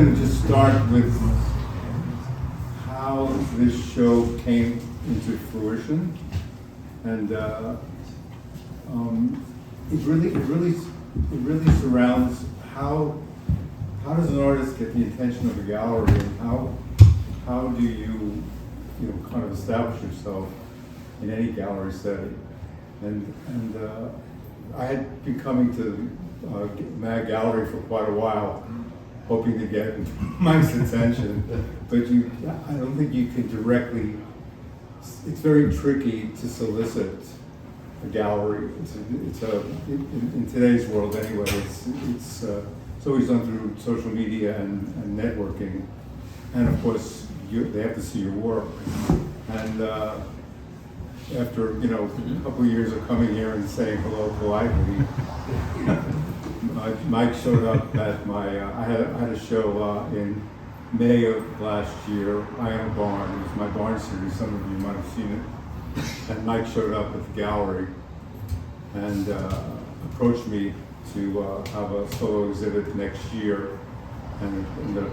going to just start with how this show came into fruition, and it really surrounds how does an artist get the attention of a gallery, and how do you kind of establish yourself in any gallery setting, and I had been coming to Mag Gallery for quite a while, hoping to get Mike's attention, but I don't think you can directly. It's very tricky to solicit a gallery. In today's world anyway. It's always done through social media and networking, and of course they have to see your work. And after a couple of years of coming here and saying hello politely, Mike showed up at I had a show in May of last year. I Am a Barn. It was my barn series. Some of you might have seen it. And Mike showed up at the gallery and approached me to have a solo exhibit next year, and it ended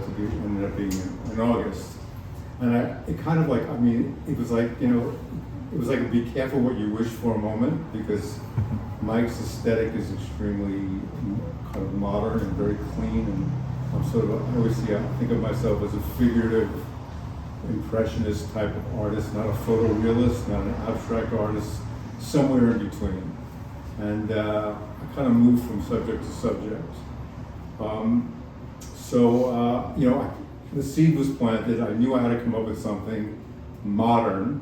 up being in August. And it kind of like, it was like, it was like a be careful what you wish for a moment, because Mike's aesthetic is extremely kind of modern and very clean, and I always think of myself as a figurative impressionist type of artist, not a photorealist, not an abstract artist, somewhere in between. And I kind of moved from subject to subject. The seed was planted. I knew I had to come up with something modern,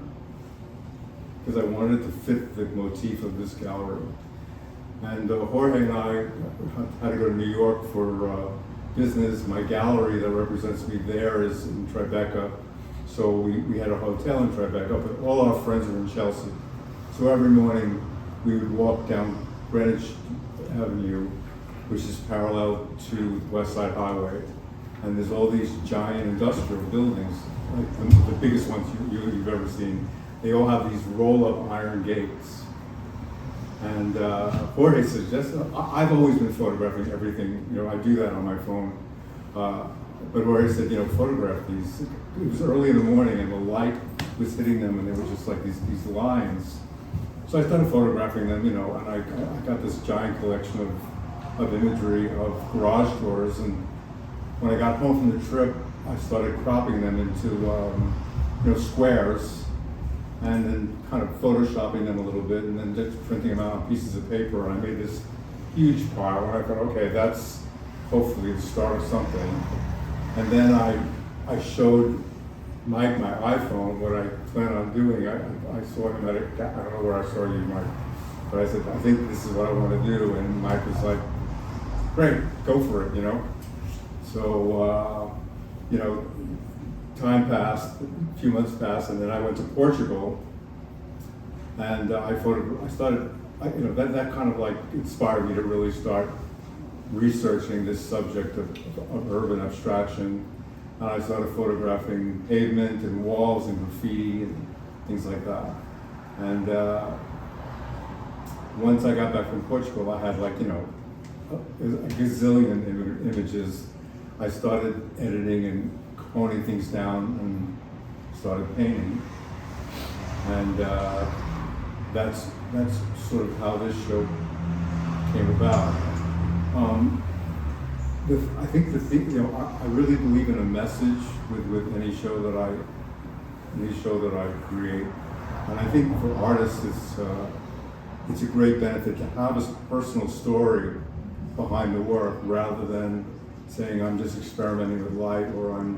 because I wanted it to fit the motif of this gallery. And Jorge and I had to go to New York for business. My gallery that represents me there is in Tribeca. So we had a hotel in Tribeca, but all our friends are in Chelsea. So every morning we would walk down Greenwich Avenue, which is parallel to the West Side Highway. And there's all these giant industrial buildings, like the biggest ones you've ever seen. They all have these roll-up iron gates. And Jorge suggests, I've always been photographing everything, I do that on my phone. But Jorge said, photograph these. It was early in the morning and the light was hitting them, and they were just like these lines. So I started photographing them, and I got this giant collection of imagery of garage doors. And when I got home from the trip, I started cropping them into squares, and then kind of photoshopping them a little bit, and then just printing them out on pieces of paper. And I made this huge pile, and I thought, okay, that's hopefully the start of something. And then I showed Mike my iPhone, what I plan on doing. I saw him I don't know where I saw you, Mike, but I said, I think this is what I want to do. And Mike was like, great, go for it, So, time passed, a few months passed, and then I went to Portugal, and that kind of like inspired me to really start researching this subject of urban abstraction. And I started photographing pavement and walls and graffiti and things like that. And once I got back from Portugal, I had a gazillion images. I started editing and honing things down and started painting. And that's sort of how this show came about. I think the thing, I really believe in a message with any show that I create, and I think for artists it's a great benefit to have a personal story behind the work, rather than saying I'm just experimenting with light, or I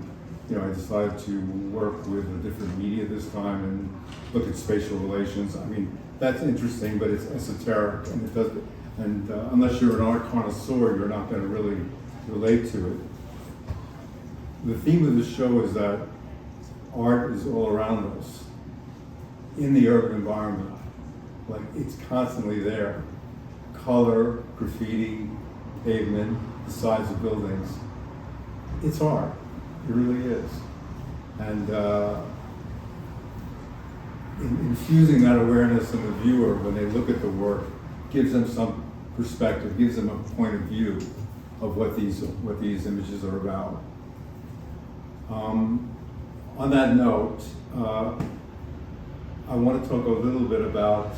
decided to work with a different media this time and look at spatial relations. That's interesting, but it's esoteric, and it doesn't. And unless you're an art connoisseur, you're not going to really relate to it. The theme of the show is that art is all around us, in the urban environment. Like, it's constantly there. Color, graffiti, pavement, the sides of buildings. It's art. It really is. And infusing that awareness in the viewer when they look at the work gives them some perspective, gives them a point of view of what these images are about. On that note, I want to talk a little bit about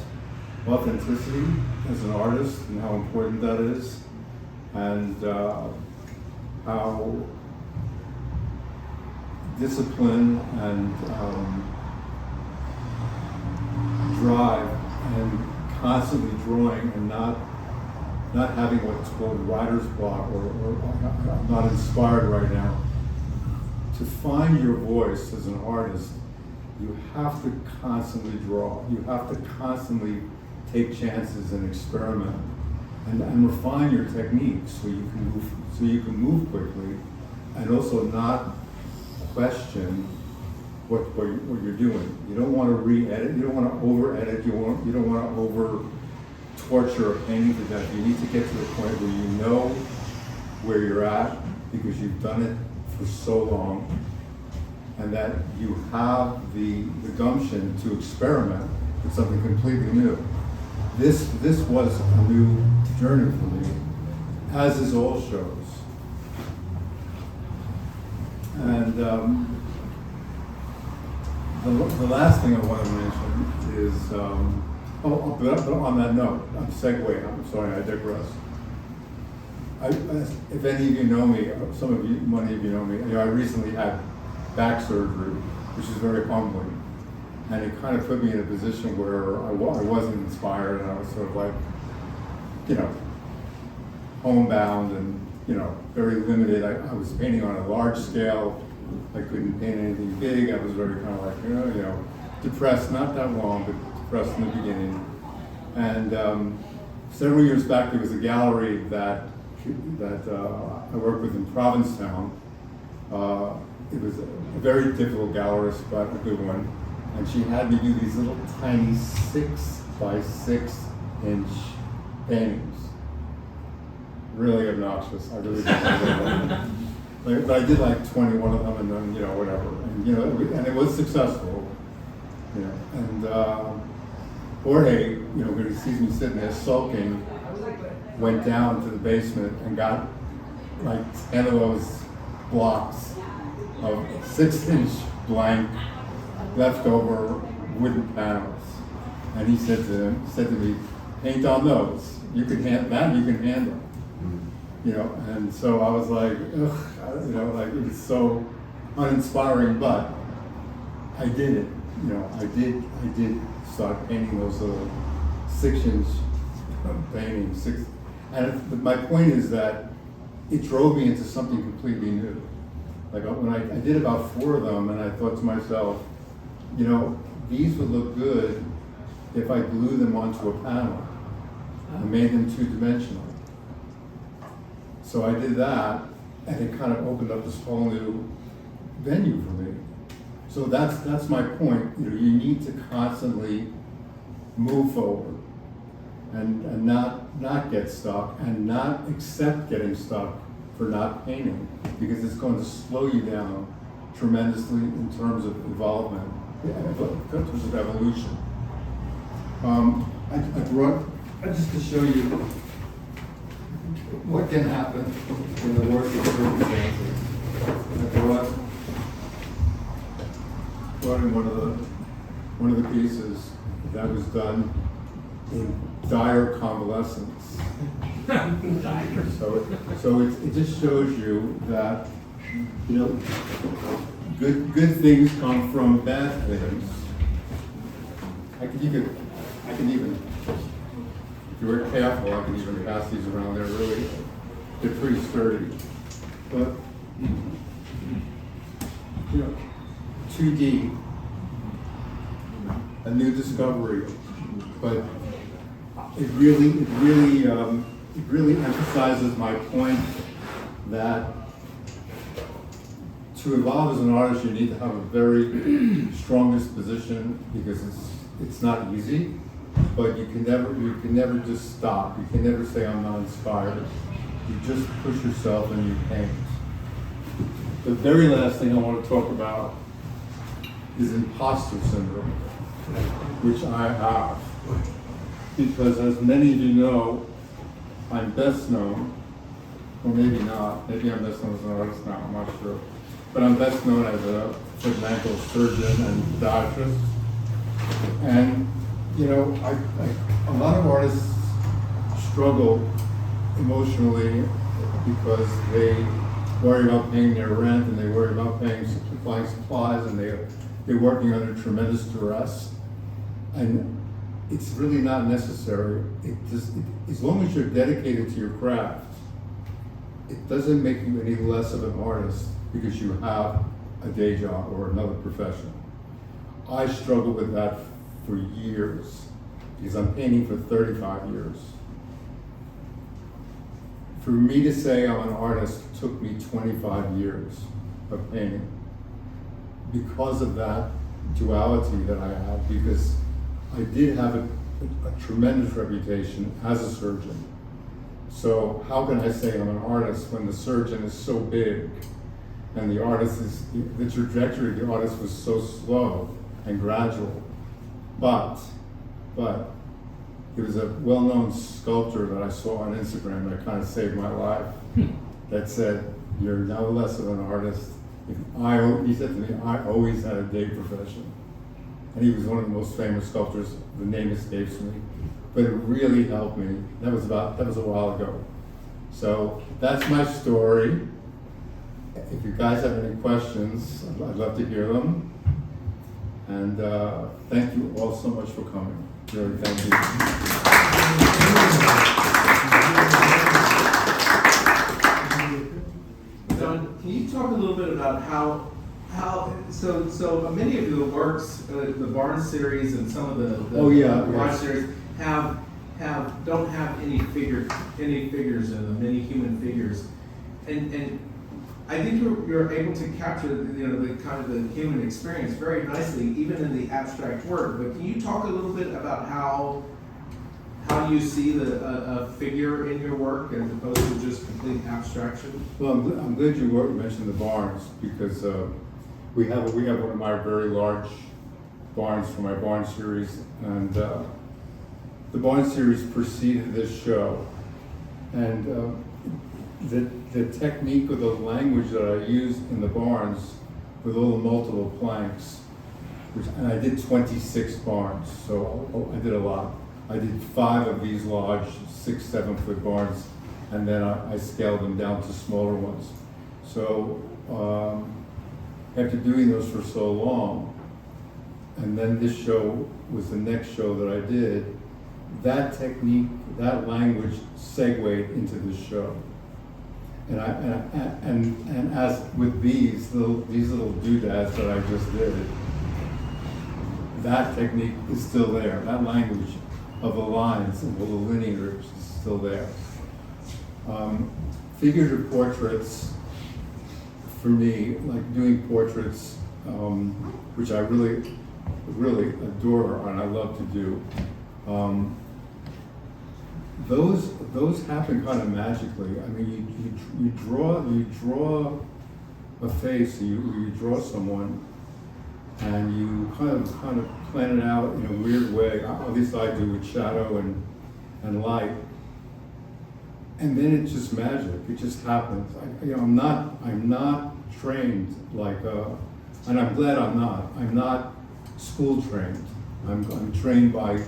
authenticity as an artist and how important that is, and how discipline and drive and constantly drawing and not having what's called writer's block or I'm not inspired right now. To find your voice as an artist, you have to constantly draw. You have to constantly take chances and experiment and refine your techniques so you can move quickly and also not question what you're doing. You don't want to re-edit, you don't want to over-edit, you don't want to over-torture a painting to death. You need to get to the point where you know where you're at because you've done it for so long, and that you have the gumption to experiment with something completely new. This was a new journey for me, as is all shows. And the last thing I want to mention is, but on that note, I'm segueing, I'm sorry, I digress. If any of you know me, many of you know me, I recently had back surgery, which is very humbling. And it kind of put me in a position where I wasn't inspired, and I was sort of like, homebound and, very limited. I was painting on a large scale. I couldn't paint anything big. I was very kind of like, depressed, not that long, but depressed in the beginning. And several years back, there was a gallery that I worked with in Provincetown. It was a very difficult gallerist, but a good one. And she had me do these little tiny 6 by 6 inch paintings. Really obnoxious. I really didn't. But I did like 21 of them, and then whatever. And and it was successful. And Jorge, when he sees me sitting there sulking, went down to the basement and got like 10 of those blocks of 6 inch blank leftover wooden panels. And he said to me, paint on those. You can handle. And so I was like, ugh, like it was so uninspiring, but I did it. I did start painting those little 6 inch paintings. And my point is that it drove me into something completely new. Like when I did about 4 of them, and I thought to myself, these would look good if I glued them onto a panel and made them 2-dimensional. So I did that, and it kind of opened up this whole new venue for me. So that's my point. You need to constantly move forward and not get stuck and not accept getting stuck for not painting, because it's going to slow you down tremendously in terms of involvement, in terms of evolution. I brought, just to show you what can happen in the worst of circumstances. I brought in one of the pieces that was done in dire convalescence. So it just shows you that good things come from bad things. I can even, if you were careful, I can even pass these around. They're pretty sturdy. But 2D, a new discovery, but it really emphasizes my point that to evolve as an artist, you need to have a very strong disposition, because it's not easy, but you can never just stop. You can never say I'm not inspired. You just push yourself and you paint. The very last thing I want to talk about is imposter syndrome, which I have. Because as many of you know, I'm best known or maybe not. Maybe I'm best known as an artist now, I'm not sure. But I'm best known as a foot and ankle surgeon and podiatrist. And, you know, a lot of artists struggle emotionally because they worry about paying their rent and they worry about buying supplies, and they're working under tremendous duress. And it's really not necessary. As long as you're dedicated to your craft, it doesn't make you any less of an artist because you have a day job or another profession. I struggled with that for years because I'm painting for 35 years. For me to say I'm an artist took me 25 years of painting because of that duality that I have, because I did have a tremendous reputation as a surgeon. So how can I say I'm an artist when the surgeon is so big and the trajectory of the artist was so slow and gradual? But there was a well-known sculptor that I saw on Instagram that kind of saved my life that said, "You're no less of an artist." He said to me, "I always had a day profession." And he was one of the most famous sculptors. The name escapes me, but it really helped me. That was a while ago. So that's my story. If you guys have any questions, I'd love to hear them. And thank you all so much for coming. Really, thank you. Don, can you talk a little bit about how so many of the works, the Barnes series and some of the Barnes series don't have any figures in them, any human figures, and I think you're able to capture the kind of the human experience very nicely, even in the abstract work. But can you talk a little bit about how you see a figure in your work as opposed to just complete abstraction? Well, I'm glad you mentioned the Barnes, because we have one of my very large Barnes for my Barnes series, and the Barnes series preceded this show, and the technique of the language that I used in the Barnes with all the multiple planks, and I did 26 Barnes, so I did a lot. I did 5 of these large 6-7 foot Barnes, and then I scaled them down to smaller ones. So after doing those for so long, and then this show was the next show that I did, that technique, that language segued into this show. And as with these little doodads that I just did, that technique is still there. That language of the lines and the linear is still there. Figurative portraits, for me, like doing portraits, which I really, really adore and I love to do. Those happen kind of magically. I mean, you draw a face, you draw someone, and you kind of plan it out in a weird way. At least I do, with shadow and light, and then it's just magic. It just happens. I'm not trained like, and I'm glad I'm not. I'm not school trained. I'm trained by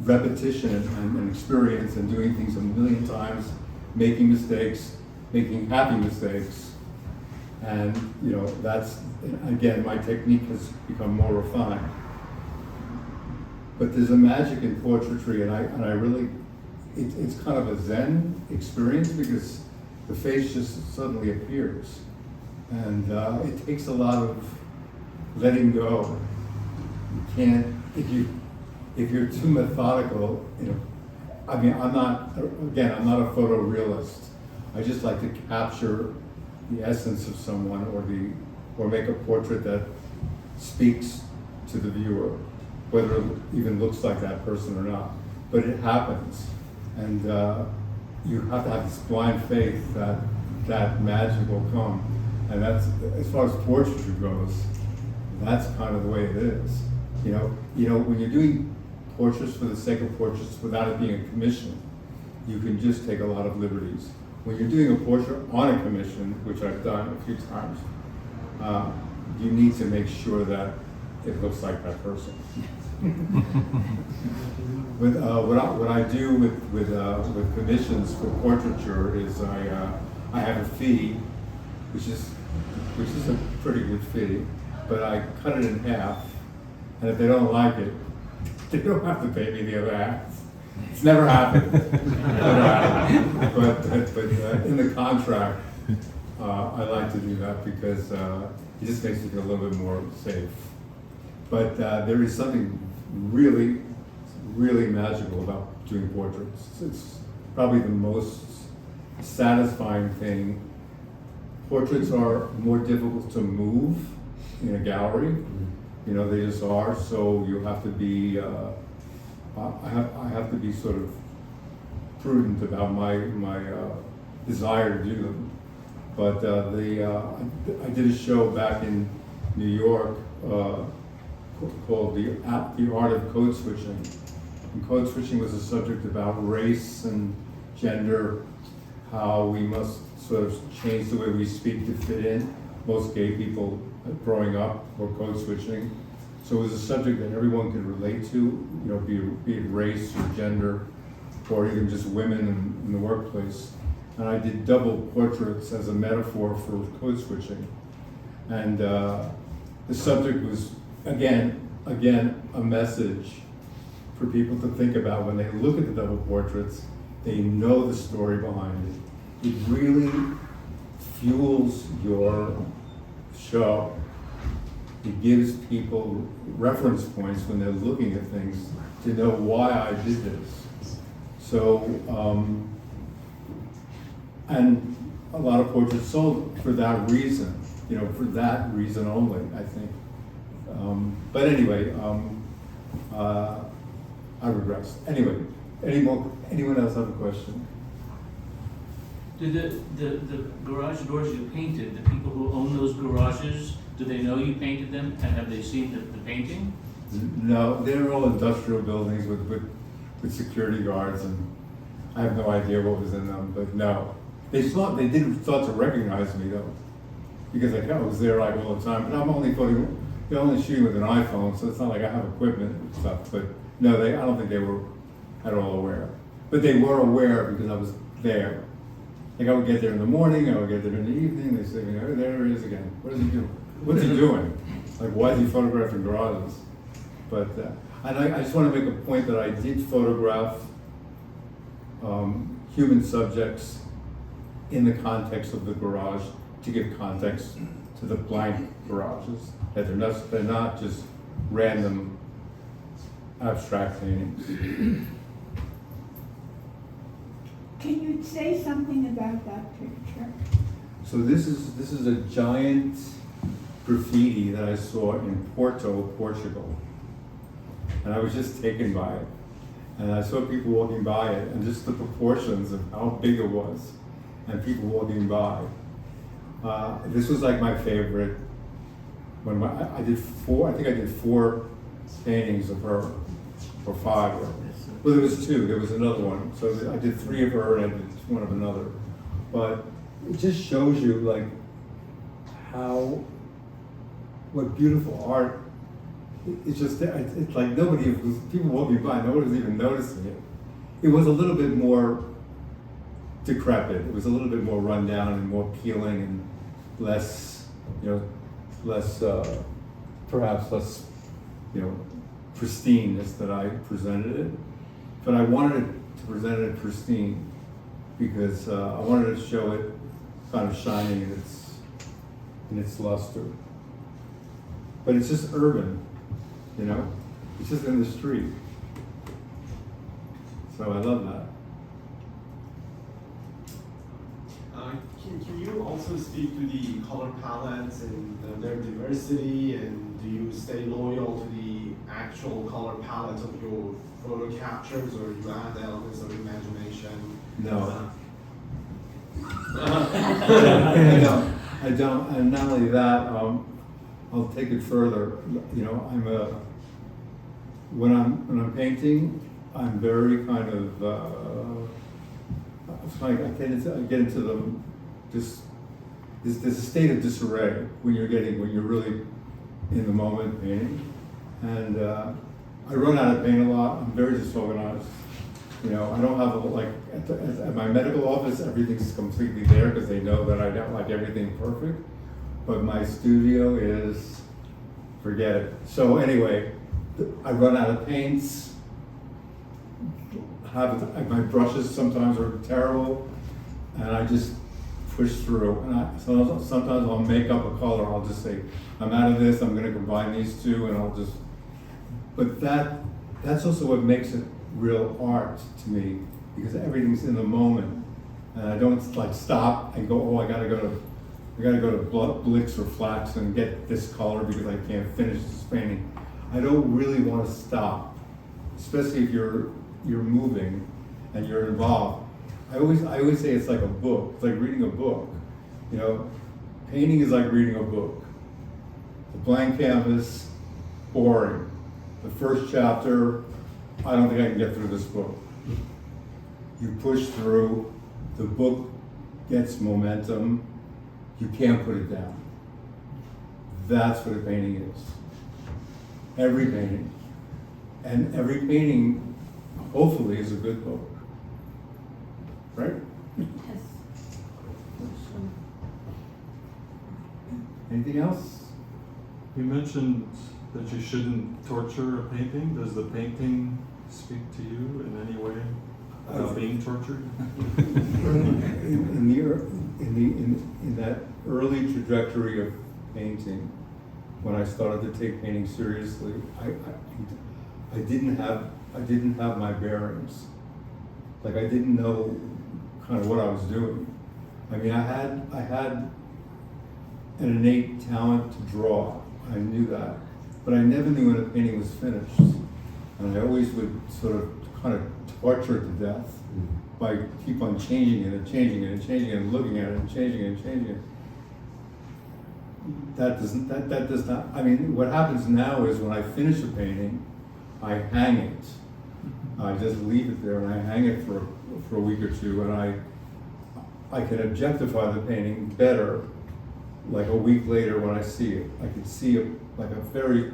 repetition and experience and doing things a million times, making mistakes, making happy mistakes. And that's, again, my technique has become more refined. But there's a magic in portraiture, and I really, it's kind of a Zen experience, because the face just suddenly appears. And it takes a lot of letting go. You can't, if you're too methodical, I mean, I'm not a photorealist. I just like to capture the essence of someone, or make a portrait that speaks to the viewer, whether it even looks like that person or not. But it happens, and you have to have this blind faith that magic will come. And that's, as far as portraiture goes, that's kind of the way it is. When you're doing portraits for the sake of portraits without it being a commission, you can just take a lot of liberties. when you're doing a portrait on a commission, which I've done a few times, you need to make sure that it looks like that person. But what I do with commissions for portraiture is I have a fee, which is a pretty good fee, but I cut it in half, and if they don't like it, they don't have to pay me the other half. It's never happened. Never happened. But in the contract, I like to do that because it just makes me feel a little bit more safe. But there is something really, really magical about doing portraits. It's probably the most satisfying thing. Portraits are more difficult to move in a gallery. You know, they just are. So you have to be. I have to be sort of prudent about my desire to do them. But I did a show back in New York called The Art of Code Switching. And code switching was a subject about race and gender, how we must sort of change the way we speak to fit in. Most gay people growing up were code switching. So it was a subject that everyone could relate to, you know, be it race or gender, or even just women in the workplace. And I did double portraits as a metaphor for code switching. And the subject was, again, a message for people to think about when they look at the double portraits. They know the story behind it. It really fuels your show. It gives people reference points when they're looking at things to know why I did this. So, and a lot of portraits sold for that reason, you know, for that reason only, I think. But anyway, I regress. Anyway, anyone else have a question? Did the garage doors you painted, the people who own those garages, do they know you painted them, and have they seen the painting? No, they're all industrial buildings with security guards, and I have no idea what was in them, but no. They didn't thought to recognize me though, because I was there like all the time, but I'm only shooting with an iPhone, so it's not like I have equipment and stuff, but no, I don't think they were at all aware. But they were aware because I was there. Like I would get there in the morning, I would get there in the evening, they say, oh, there he is again. What is he doing? What's he doing? Like, why is he photographing garages? But, and I just want to make a point that I did photograph human subjects in the context of the garage to give context to the blank garages. That they're not just random abstract paintings. Can you say something about that picture? So this is a giant graffiti that I saw in Porto, Portugal. And I was just taken by it. And I saw people walking by it, and just the proportions of how big it was, and people walking by. This was like my favorite. I think I did 4 paintings of her, or 5. Well, there was 2. There was another one. So I did 3 of her, and I did 1 of another. But it just shows you like what beautiful art. It's just, it's like people walking by, nobody was even noticing it. It was a little bit more decrepit. It was a little bit more run down and more peeling and less, perhaps less, pristineness that I presented it. But I wanted to present it pristine because I wanted to show it kind of shining in its luster. But it's just urban, it's just in the street. So I love that. Can you also speak to the color palettes and their diversity, and do you stay loyal to the actual color palette of your photo captures, or you add elements of imagination? No. I don't, and not only that, I'll take it further. When I'm painting, I'm very kind of it's like I get into them. There's a state of disarray when you're really in the moment painting, and I run out of paint a lot. I'm very disorganized. You know, I don't have at my medical office, everything's completely there because they know that I don't like everything perfect. But my studio is, forget it. So anyway, I run out of paints. My brushes sometimes are terrible, and I just push through. And sometimes I'll make up a color. I'll just say, I'm out of this. I'm going to combine these two, and I'll just. But that's also what makes it real art to me, because everything's in the moment, and I don't like stop and go, oh, I gotta go to Blix or Flax and get this color because I can't finish this painting. I don't really want to stop, especially if you're moving and you're involved. I always say it's like a book. It's like reading a book. You know, painting is like reading a book. The blank canvas, boring. The first chapter, I don't think I can get through this book. You push through, the book gets momentum, you can't put it down. That's what a painting is. Every painting. And every painting, hopefully, is a good book. Right? Yes. Anything else? You mentioned that you shouldn't torture a painting. Does the painting speak to you in any way about being tortured? in that early trajectory of painting, when I started to take painting seriously, I didn't have my bearings. Like, I didn't know kind of what I was doing. I mean, I had an innate talent to draw. I knew that. But I never knew when a painting was finished. And I always would sort of kind of torture it to death by keep on changing it and changing it and changing it and looking at it and changing it and changing it. That does not, I mean, what happens now is when I finish a painting, I hang it. I just leave it there and I hang it for a week or two, and I can objectify the painting better like a week later when I see it. I can see it like a very,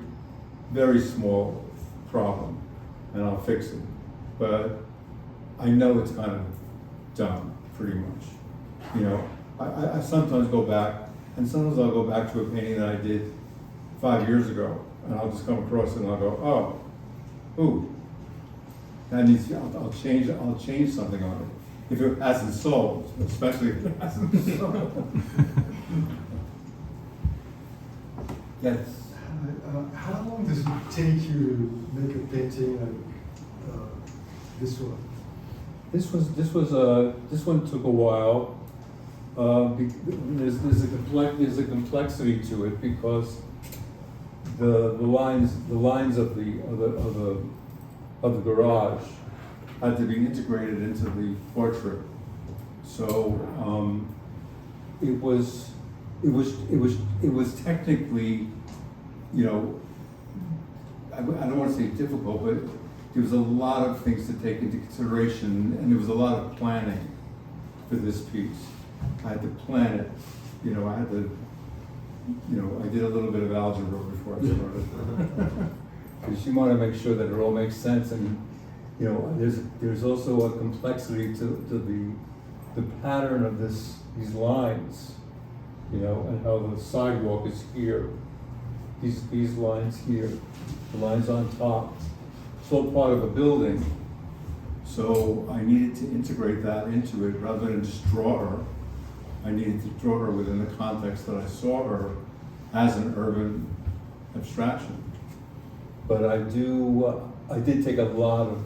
very small problem, and I'll fix it. But I know it's kind of done, pretty much. You know, I sometimes go back, and sometimes I'll go back to a painting that I did 5 years ago, and I'll just come across it and I'll go, oh, ooh, that needs, I'll change something on it. If it hasn't sold, especially if it hasn't sold. Yes. How long does it take you to make a painting like this one? This one took a while. There's a complexity to it because the lines of the garage had to be integrated into the portrait. So it was technically, you know, I don't want to say difficult, but there was a lot of things to take into consideration, and there was a lot of planning for this piece. I had to plan it, you know, I did a little bit of algebra before I started. Because you want to make sure that it all makes sense, and you know, there's also a complexity to the pattern of these lines, you know, and how the sidewalk is here, these lines here, the lines on top. It's all part of a building, so I needed to integrate that into it rather than just draw her. I needed to draw her within the context that I saw her as an urban abstraction. But I did take a lot of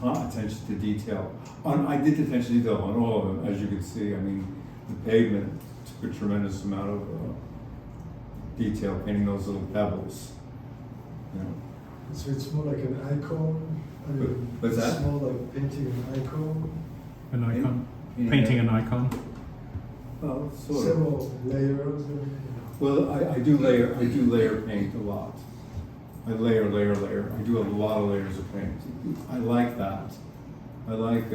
attention to detail. I did attention to detail on all of them, as you can see. I mean, the pavement took a tremendous amount of detail, painting those little pebbles. You know. So it's more like an icon. I mean, What's that? It's more like painting an icon. An icon? Yeah. Painting an icon? Well, sort of. Several layers. Well, I do layer paint a lot. I layer. I do a lot of layers of paint. I like that. I like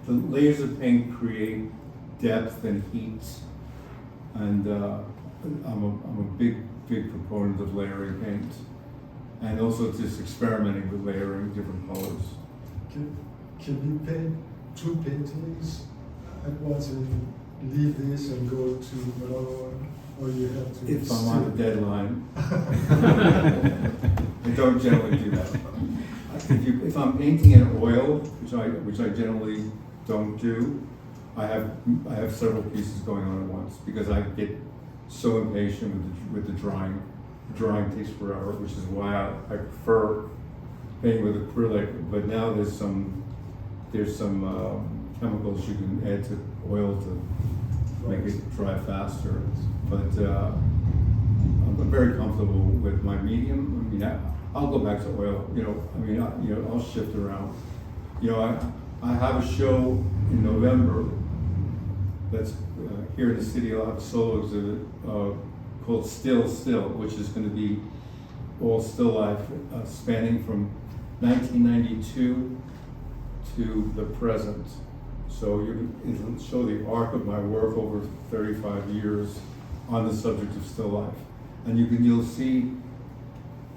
the layers of paint create depth and heat, and I'm a big proponent of layering paint, and also just experimenting with layering different colors. Can you paint two paintings at once and leave this and go to another one, or you have to? If I'm on a deadline, I don't generally do that. If I'm painting in oil, which I generally don't do, I have several pieces going on at once because I get so impatient with the drying. Drying takes forever, which is why I prefer painting with acrylic. But now there's some chemicals you can add to oil to make it dry faster. But I'm very comfortable with my medium. I mean, I'll go back to oil. I'll shift around. I have a show in November that's here in the city. I'll have a solo exhibit called Still, which is going to be all still life, spanning from 1992 to the present. So it'll show the arc of my work over 35 years on the subject of still life. And you'll see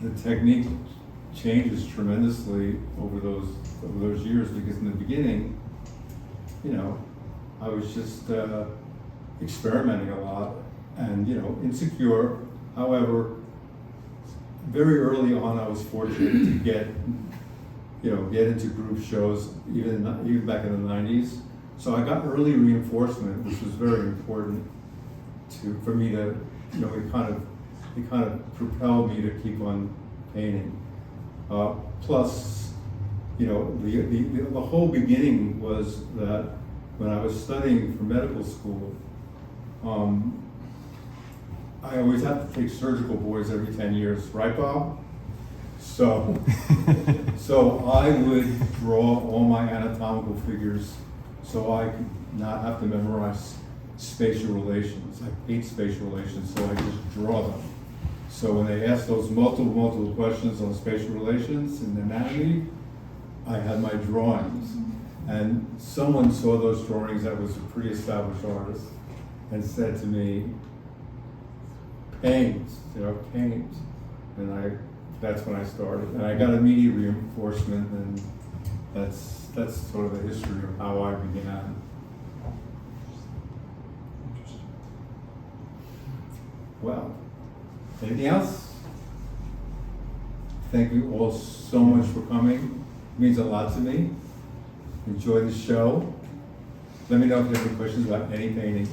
the technique changes tremendously over those years, because in the beginning, I was just experimenting a lot and insecure. However, very early on, I was fortunate to get into group shows, even back in the 90s. So I got early reinforcement, which was very important for me to, it kind of propelled me to keep on painting. Plus, the whole beginning was that when I was studying for medical school, I always have to take surgical boards every 10 years, right, Bob? So I would draw all my anatomical figures so I could not have to memorize spatial relations. I hate spatial relations, so I just draw them. So when they asked those multiple questions on spatial relations and anatomy, I had my drawings. And someone saw those drawings that was a pretty established artist and said to me, paint. And that's when I started. And I got immediate reinforcement, and that's sort of the history of how I began. Interesting. Well, anything else? Thank you all so much for coming. It means a lot to me. Enjoy the show. Let me know if you have any questions about any paintings.